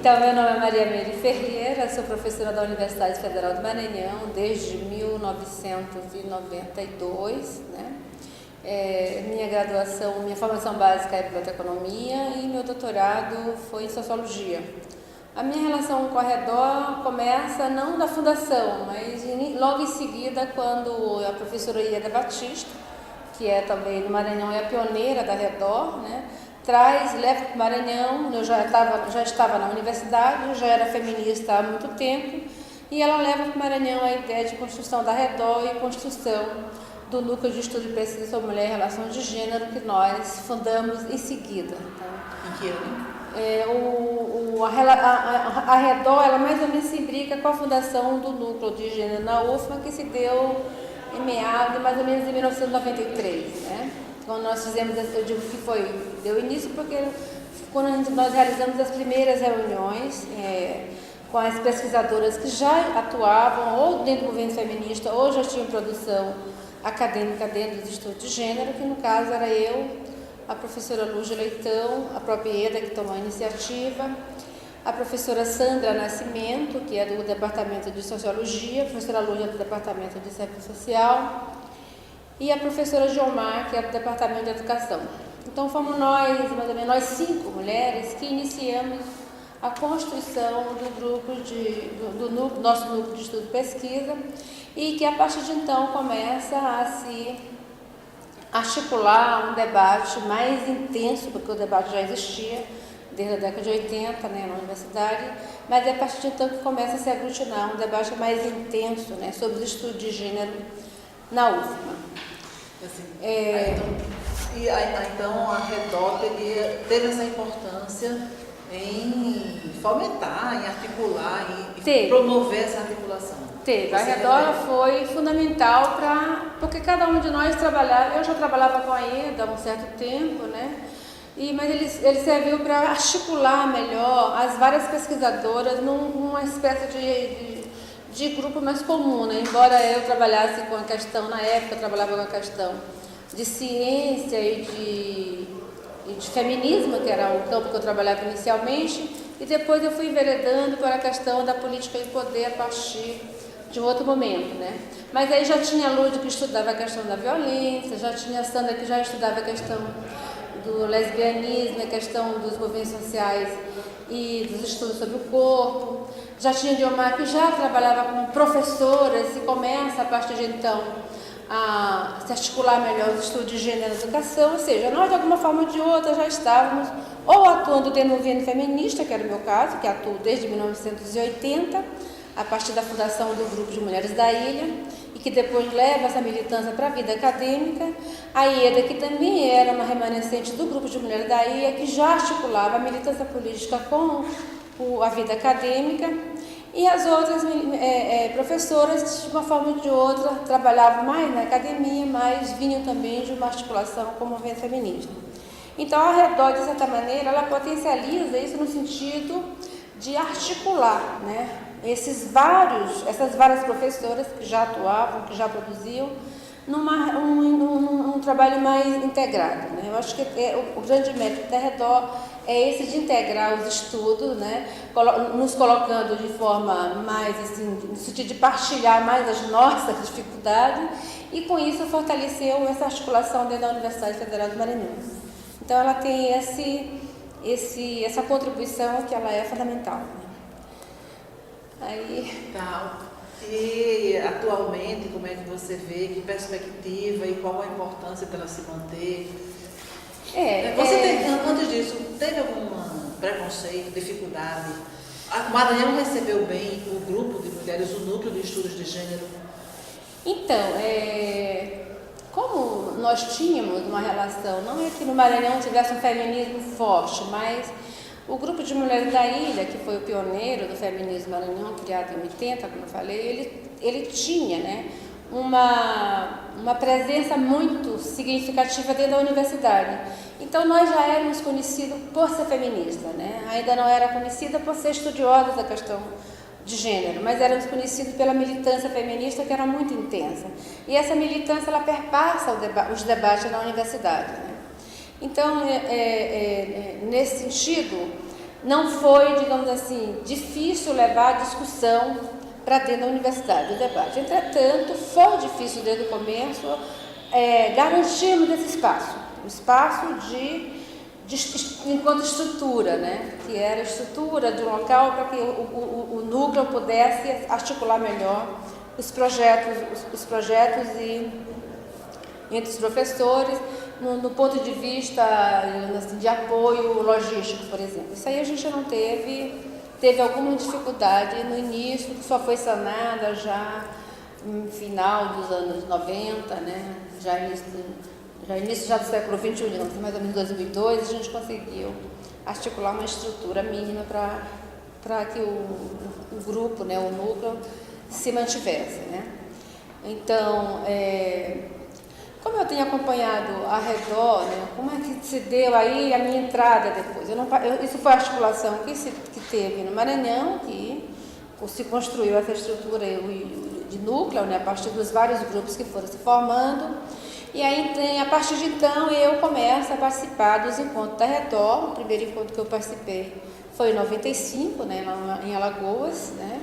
Então, meu nome é Maria Meire Ferreira, sou professora da Universidade Federal do Maranhão desde 1992, né? Minha formação básica é biblioteconomia e meu doutorado foi em sociologia. A minha relação com a Redó começa não da fundação, mas logo em seguida, quando a professora Ieda Batista, que é também no Maranhão, é a pioneira da Redó, né? Leva para o Maranhão. Eu já estava na universidade, eu já era feminista há muito tempo, e ela leva para o Maranhão a ideia de construção da Redó e construção do Núcleo de Estudo e Pesquisa sobre Mulher e Relações de Gênero, que nós fundamos em seguida. Em que ano? A Redó, ela mais ou menos se imbrica com a fundação do Núcleo de Gênero na UFMA, que se deu em meados, mais ou menos em 1993, né? Quando nós fizemos, eu digo que deu início porque quando nós realizamos as primeiras reuniões com as pesquisadoras que já atuavam ou dentro do movimento feminista ou já tinham produção acadêmica dentro dos estudos de gênero, que no caso era eu, a professora Lúcia Leitão, a própria Ieda, que tomou a iniciativa, a professora Sandra Nascimento, que é do Departamento de Sociologia, a professora Lúcia do Departamento de Serviço Social, e a professora Gilmar, que é do Departamento de Educação. Então fomos nós, mais ou menos nós 5 mulheres, que iniciamos a construção do nosso núcleo de estudo e pesquisa, e que a partir de então começa a se articular um debate mais intenso, porque o debate já existia desde a década de 80, né, na universidade, mas é a partir de então que começa a se aglutinar um debate mais intenso, né, sobre o estudo de gênero na UFMA. Assim, então a Redó teve essa importância em fomentar, em articular, em promover essa articulação. A Redó foi fundamental porque cada um de nós trabalhava. Eu já trabalhava com a Ieda há um certo tempo, né? Mas ele serviu para articular melhor as várias pesquisadoras numa espécie de grupo mais comum, né? Embora eu trabalhasse com a questão, na época eu trabalhava com a questão de ciência e de feminismo, que era o campo que eu trabalhava inicialmente, e depois eu fui enveredando para a questão da política e poder a partir de um outro momento, né? Mas aí já tinha a Lúcia que estudava a questão da violência, já tinha a Sandra que já estudava a questão do lesbianismo, a questão dos movimentos sociais e dos estudos sobre o corpo. Já tinha Diomar que já trabalhava como professora e começa a partir de então a se articular melhor os estudos de gênero e educação, ou seja, nós de alguma forma ou de outra já estávamos ou atuando dentro do movimento feminista, que era o meu caso, que atuo desde 1980, a partir da fundação do Grupo de Mulheres da Ilha, e que depois leva essa militância para a vida acadêmica. A Ieda, que também era uma remanescente do Grupo de Mulheres da Ilha, que já articulava a militância política com a vida acadêmica, e as outras professoras, de uma forma ou de outra, trabalhavam mais na academia, mas vinham também de uma articulação com o movimento feminista. Então, a Redó, de certa maneira, ela potencializa isso no sentido de articular, né, essas várias professoras que já atuavam, que já produziam, num trabalho mais integrado, né? Eu acho que o grande mérito da Redó é esse de integrar os estudos, né? Nos colocando de forma mais assim, no sentido de partilhar mais as nossas dificuldades, e com isso fortaleceu essa articulação dentro da Universidade Federal do Maranhão. Então ela tem essa contribuição que ela é fundamental. Tá. E atualmente, como é que você vê, que perspectiva e qual a importância para ela se manter? Antes disso, teve algum preconceito, dificuldade? O Maranhão recebeu bem o grupo de mulheres, o núcleo de estudos de gênero? Então, como nós tínhamos uma relação, não é que no Maranhão tivesse um feminismo forte, mas o Grupo de Mulheres da Ilha, que foi o pioneiro do feminismo Maranhão, criado em 80, como eu falei, ele tinha, né, uma presença muito significativa dentro da universidade. Então, nós já éramos conhecidos por ser feminista, né? Ainda não era conhecida por ser estudiosa da questão de gênero, mas éramos conhecidos pela militância feminista, que era muito intensa. E essa militância, ela perpassa os debates na universidade, né? Então, nesse sentido, não foi, digamos assim, difícil levar a discussão para dentro da universidade, o debate. Entretanto, foi difícil desde o começo garantirmos esse espaço, o espaço enquanto estrutura, né? Que era a estrutura de um local para que o núcleo pudesse articular melhor os projetos e entre os professores, no ponto de vista assim, de apoio logístico, por exemplo. Isso aí a gente não teve alguma dificuldade no início, que só foi sanada já no final dos anos 90, né? Já início do século XXI, mais ou menos 2002, a gente conseguiu articular uma estrutura mínima para que o grupo, né, o núcleo, se mantivesse, né? Então, como eu tenho acompanhado ao redor, né, como é que se deu aí a minha entrada depois? Isso foi a articulação que teve no Maranhão, que se construiu essa estrutura de núcleo, né, a partir dos vários grupos que foram se formando. E aí, a partir de então, eu começo a participar dos encontros da Redor. O primeiro encontro que eu participei foi em 95, né, lá em Alagoas, né?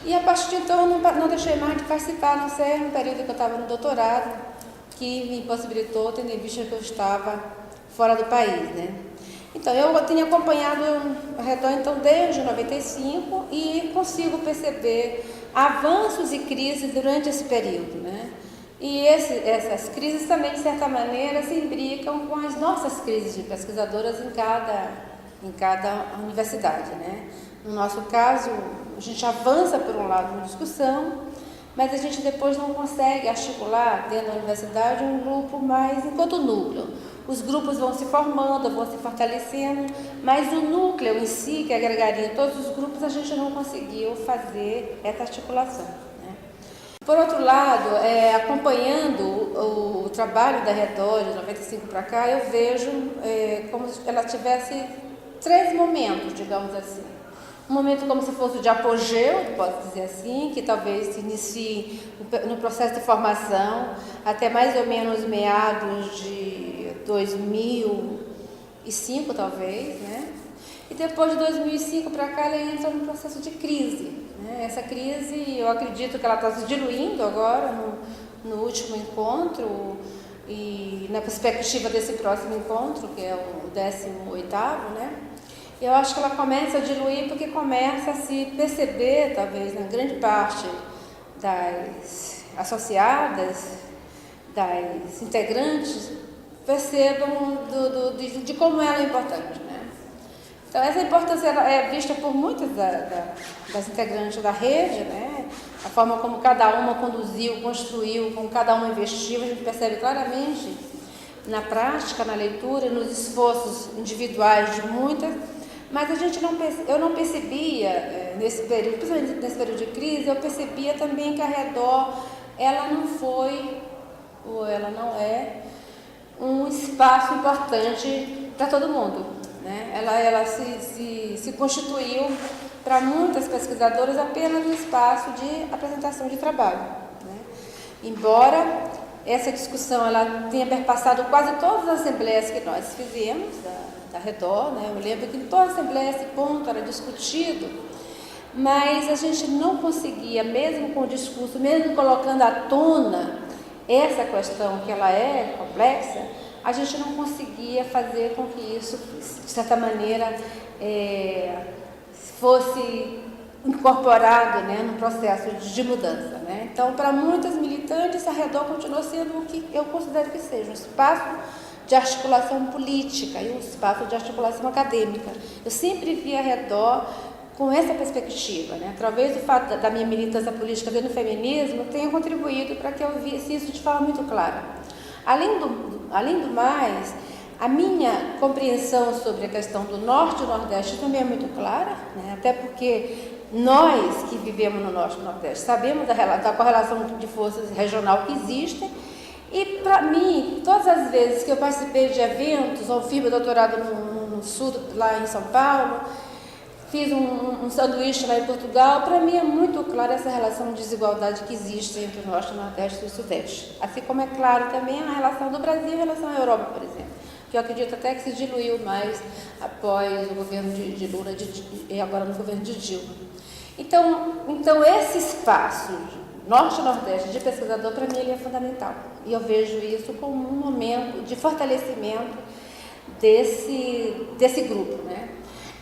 E a partir de então, eu não deixei mais de participar, a não ser no período que eu estava no doutorado, que me impossibilitou, tendo em vista que eu estava fora do país, né? Então, eu tenho acompanhado a Redor, então, desde 95 e consigo perceber avanços e crises durante esse período, né? E essas crises também, de certa maneira, se imbricam com as nossas crises de pesquisadoras em cada universidade, né? No nosso caso, a gente avança por um lado na discussão, mas a gente depois não consegue articular dentro da universidade um grupo mais enquanto núcleo. Os grupos vão se formando, vão se fortalecendo, mas o núcleo em si, que agregaria todos os grupos, a gente não conseguiu fazer essa articulação. Por outro lado, acompanhando o trabalho da Redor de 95 para cá, eu vejo como se ela tivesse 3 momentos, digamos assim. Um momento como se fosse de apogeu, posso dizer assim, que talvez se inicie no processo de formação até mais ou menos meados de 2005, talvez, né? E depois de 2005 para cá, ela entra num processo de crise, né? Essa crise, eu acredito que ela está se diluindo agora no último encontro e na perspectiva desse próximo encontro, que é o 18º, né? Eu acho que ela começa a diluir porque começa a se perceber, talvez, na grande parte das associadas, das integrantes, percebam de como ela é importante, né? Então, essa importância é vista por muitas das integrantes da rede, né? A forma como cada uma conduziu, construiu, como cada uma investiu, a gente percebe claramente na prática, na leitura, nos esforços individuais de muitas, mas eu não percebia, nesse período, principalmente nesse período de crise, eu percebia também que a Redor, ela não foi, ou ela não é, um espaço importante para todo mundo, né? Ela se constituiu para muitas pesquisadoras apenas um espaço de apresentação de trabalho, né? Embora essa discussão ela tenha perpassado quase todas as assembleias que nós fizemos da Redor, né? Eu lembro que em toda a assembleia esse ponto era discutido, mas a gente não conseguia, mesmo com o discurso, mesmo colocando à tona essa questão que ela é complexa, a gente não conseguia fazer com que isso, de certa maneira, fosse incorporado, né, no processo de mudança, né? Então, para muitas militantes, a Redor continuou sendo o que eu considero que seja um espaço de articulação política e um espaço de articulação acadêmica. Eu sempre vi a Redor com essa perspectiva, né? Através do fato da minha militância política dentro do feminismo, tenho contribuído para que eu visse isso de forma muito clara. Além do mais, a minha compreensão sobre a questão do Norte e do Nordeste também é muito clara, né? Até porque nós que vivemos no Norte e no Nordeste sabemos da correlação de forças regional que existe. E, para mim, todas as vezes que eu participei de eventos, ou fiz meu doutorado no Sul, lá em São Paulo, fiz um sanduíche lá em Portugal, para mim é muito clara essa relação de desigualdade que existe entre o Norte, o Nordeste e o Sudeste. Assim como é claro também a relação do Brasil em relação à Europa, por exemplo. que eu acredito até que se diluiu mais após o governo de Lula e agora no governo de Dilma. Então esse espaço norte e nordeste de pesquisador, para mim, ele é fundamental. E eu vejo isso como um momento de fortalecimento desse grupo, né?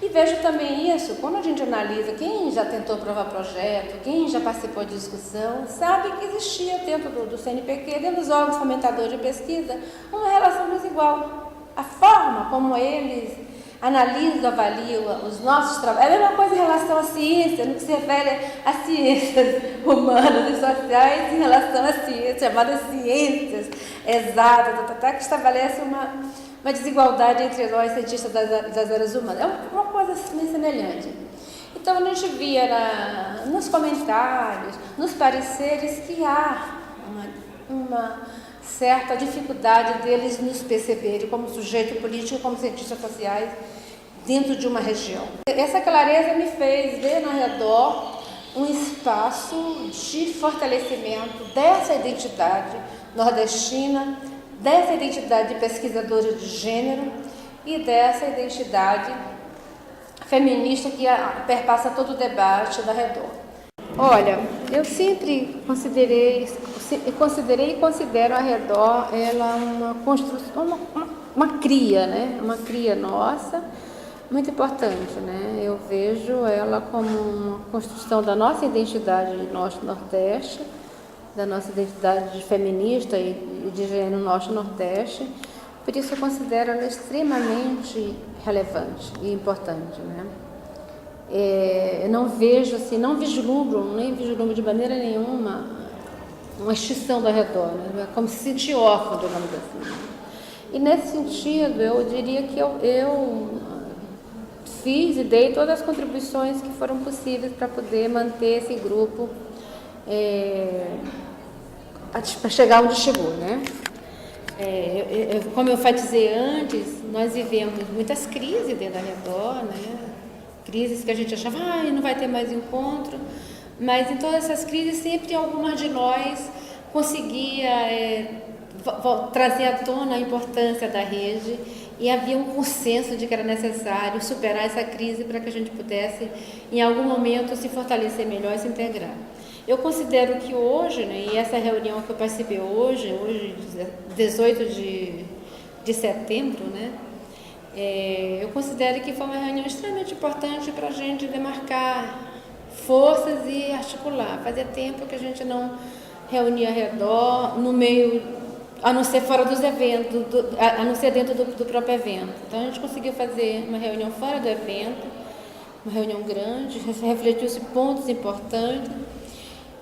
E vejo também isso, quando a gente analisa quem já tentou aprovar projeto, quem já participou de discussão, sabe que existia dentro do CNPq, dentro dos órgãos fomentadores de pesquisa, uma relação desigual. A forma como eles analisam, avaliam os nossos trabalhos, é a mesma coisa em relação à ciência, no que se refere às ciências humanas e sociais, em relação às ciências, chamadas ciências exatas, que estabelece uma desigualdade entre nós, cientistas das áreas humanas. É uma coisa meio semelhante. Então, a gente via nos comentários, nos pareceres, que há uma certa dificuldade deles nos perceberem como sujeito político, como cientistas sociais, dentro de uma região. Essa clareza me fez ver ao redor um espaço de fortalecimento dessa identidade nordestina, dessa identidade de pesquisadora de gênero e dessa identidade feminista que perpassa todo o debate ao redor. Olha, eu sempre considerei e considero ao redor ela uma construção, uma cria, né? Uma cria nossa, muito importante, né? Eu vejo ela como uma construção da nossa identidade norte-nordeste, da nossa identidade de feminista e de gênero norte-nordeste. Por isso eu considero ela extremamente relevante e importante, né? Eu não vejo assim, nem vislumbro de maneira nenhuma uma extinção do redor, né? É como se sentir órfão, digamos assim. E nesse sentido, eu diria que eu fiz e dei todas as contribuições que foram possíveis para poder manter esse grupo para chegar onde chegou, né? Como eu enfatizei antes, nós vivemos muitas crises dentro da redor, né? Crises que a gente achava, não vai ter mais encontro, mas em todas essas crises sempre algumas de nós conseguia trazer à tona a importância da rede e havia um consenso de que era necessário superar essa crise para que a gente pudesse, em algum momento, se fortalecer melhor e se integrar. Eu considero que hoje, né, e essa reunião que eu participei hoje 18 de setembro, né, eu considero que foi uma reunião extremamente importante para a gente demarcar forças e articular. Fazia tempo que a gente não reunia ao redor, no meio, a não ser fora dos eventos, a não ser dentro do próprio evento. Então a gente conseguiu fazer uma reunião fora do evento, uma reunião grande, refletiu-se pontos importantes.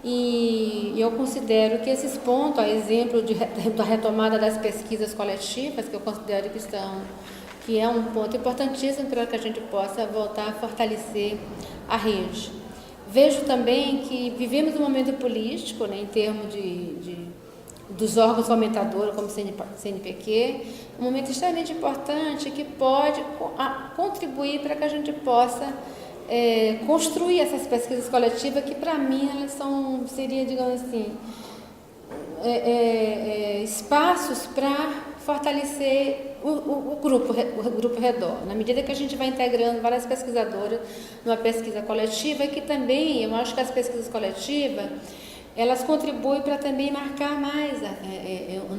E eu considero que esses pontos, a exemplo da retomada das pesquisas coletivas, que eu considero que é um ponto importantíssimo para que a gente possa voltar a fortalecer a rede. Vejo também que vivemos um momento político, né, em termos dos órgãos fomentadores, como o CNPq, um momento extremamente importante que pode contribuir para que a gente possa construir essas pesquisas coletivas que, para mim, elas seriam, digamos assim, espaços para fortalecer o grupo redor. Na medida que a gente vai integrando várias pesquisadoras numa pesquisa coletiva, que também, eu acho que as pesquisas coletivas, elas contribuem para também marcar mais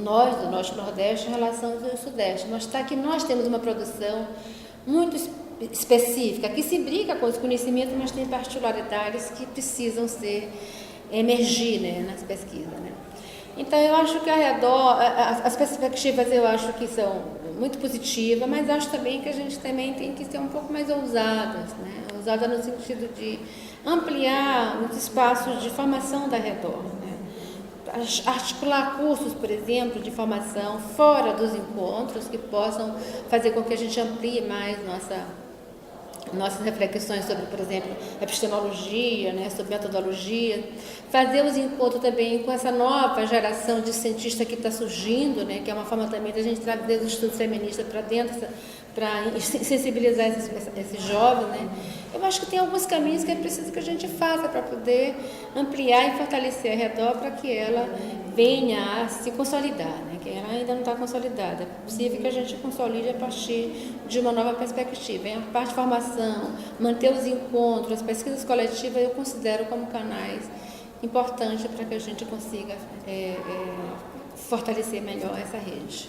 nós, do Norte e Nordeste, em relação ao Sudeste. Mostrar que nós temos uma produção muito específica, que se brinca com os conhecimentos, mas tem particularidades que precisam emergir, né, nas pesquisas, né? Então, eu acho que ao redor, as perspectivas eu acho que são muito positivas, mas acho também que a gente também tem que ser um pouco mais ousadas, né? Ousada no sentido de ampliar os espaços de formação da redor, né? Articular cursos, por exemplo, de formação fora dos encontros, que possam fazer com que a gente amplie mais nossas reflexões sobre, por exemplo, epistemologia, né, sobre metodologia, fazer os encontros também com essa nova geração de cientistas que está surgindo, né, que é uma forma também da gente trazer os estudos feministas para dentro para sensibilizar esses jovens, né? Eu acho que tem alguns caminhos que é preciso que a gente faça para poder ampliar e fortalecer a Redor para que ela venha a se consolidar, né? Que ela ainda não está consolidada. É possível que a gente consolide a partir de uma nova perspectiva. A parte de formação, manter os encontros, as pesquisas coletivas, eu considero como canais importantes para que a gente consiga fortalecer melhor essa rede.